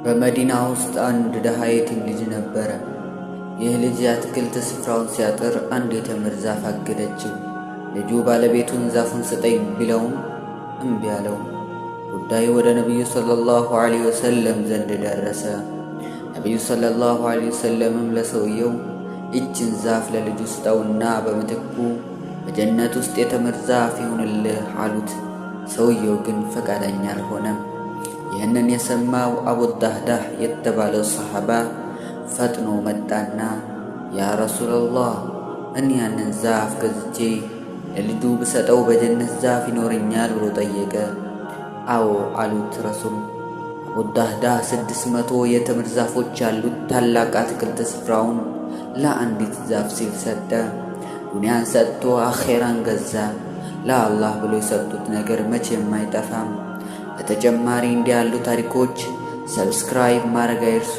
በመዲና ውስጥ አንድ ደሃ የቲም ልጅ ነበረ። ይህ ልጅ የአትክልት ስፍራውን ሲያጥር አንድ የተምር ዛፍ አገደችው። ልጁ ባለቤቱን ዛፉን ስጠኝ ቢለውም እምቢ አለው። ጉዳዩ ወደ ነቢዩ ሰለላሁ ዐለይሂ ወሰለም ዘንድ ደረሰ። ነቢዩ ሰለላሁ ዐለይሂ ወሰለምም ለሰውየው ይችን ዛፍ ለልጁ ስጠውና በምትኩ በጀነት ውስጥ የተምር ዛፍ ይሁንልህ አሉት። ሰውየው ግን ፈቃደኛ አልሆነም። ይህንን የሰማው አቡ ዳህዳህ የተባለው ሰሓባ ፈጥኖ መጣና ያ ረሱላላህ፣ እኔ ያንን ዛፍ ገዝቼ ለልጁ ብሰጠው በጀነት ዛፍ ይኖረኛል ብሎ ጠየቀ። አዎ አሉት ረሱል። አቡ ዳህዳህ 600 የተምር ዛፎች ያሉት ታላቅ አትክልት ስፍራውን ለአንዲት ዛፍ ሲል ሰጠ። ዱንያን ሰጥቶ አኼራን ገዛ። ለአላህ ብሎ የሰጡት ነገር መቼም አይጠፋም። ለተጨማሪ እንዲህ ያሉ ታሪኮች ሰብስክራይብ ማድረግ አይርሱ።